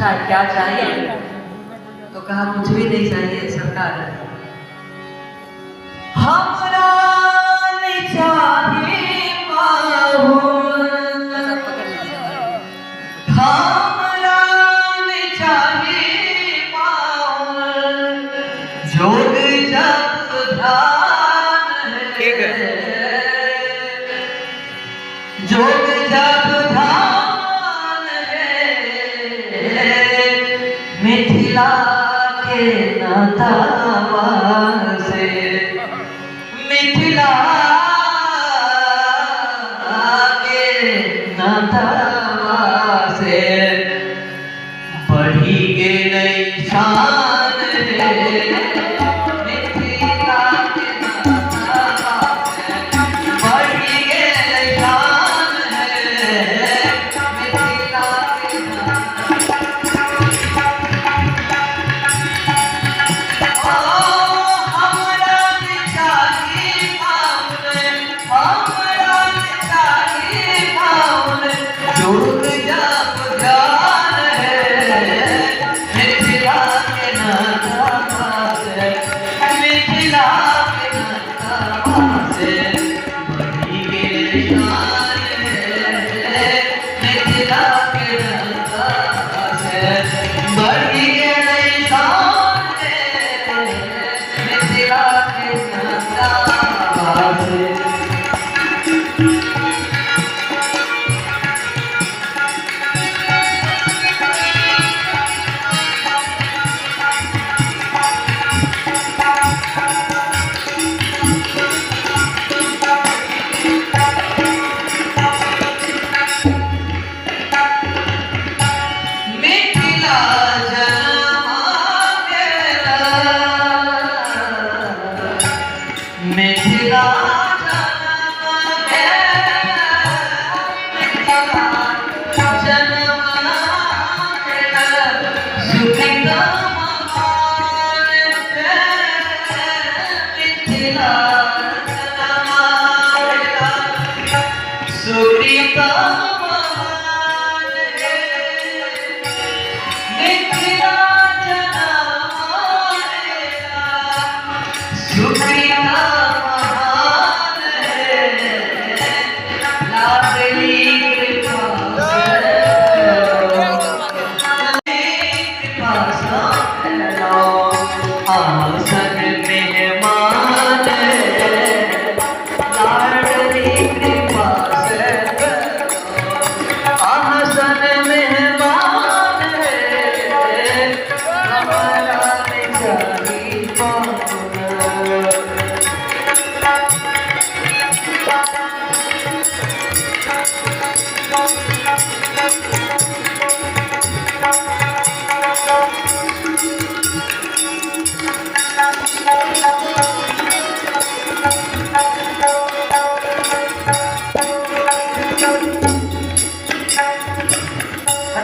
पूछा क्या चाहिए, तो कहा कुछ भी नहीं चाहिए सरकार। हमरा नहीं चाहिए पाहुन, हमरा नहीं चाहिए पाहुन, जोग जप ध्यान है, जोग जप ध्यान है, मिथिला के नातावा से, मिथिला के नातावा से बढ़ी गेलै शान है, मिथिला के नातावा से बढ़ी गेलै शान है, मिथिला के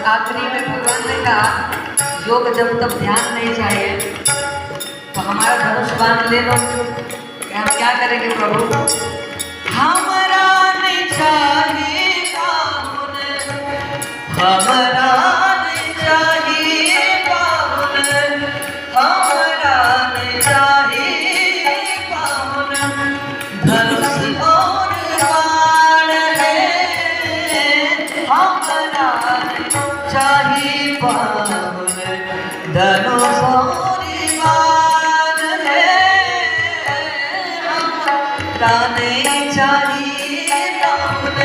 आखिरी में भगवान ने कहा योग जब तक ध्यान नहीं चाहिए तो हमारा धनुष बांध ले लो। हम क्या करेंगे प्रभु? हमारा नहीं चाहिए पाहुन, हमारा नहीं चाहिए पाहुन, हमारा नहीं चाहिए पाहुन, धनुष और बाण है, हमारा चाहिए पाहुन, धनुष और बाण है, हमारा नहीं चाहिए पाहुन,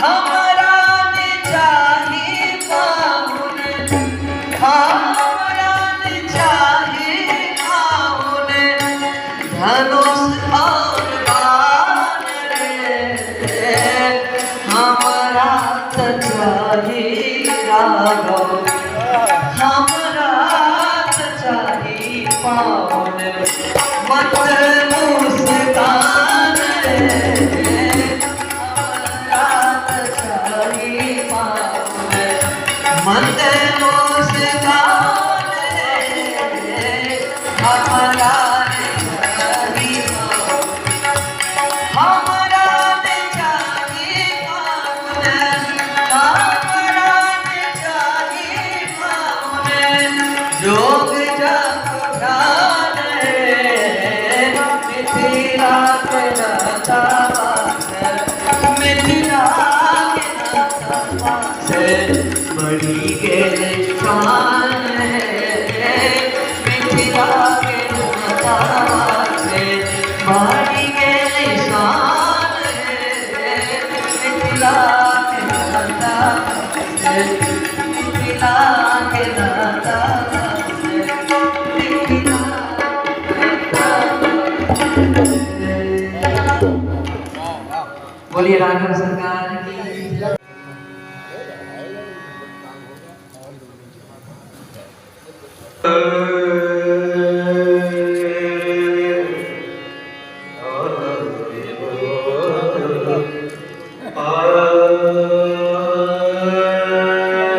हमारा नहीं चाहिए पाहुन, हमारा नहीं चाहिए पाहुन, धनुष और बाण है, हमारा तो चाहिए राघव, हमारा तो चाहिए पाहुन, मत मुस्कान रे, हमारा तो चाहिए पाहुन, मत मुस्कान रे, हमारा चाहिए पाहुन, हमारा चाहिए पाहुन, हमारा चाहिए बड़ी गेले शान है मिथिला के माता से बड़ी गेले शान है मिथिला के माता से मिथिला के माता से मिथिला बोलिए राघव सरकार की जय।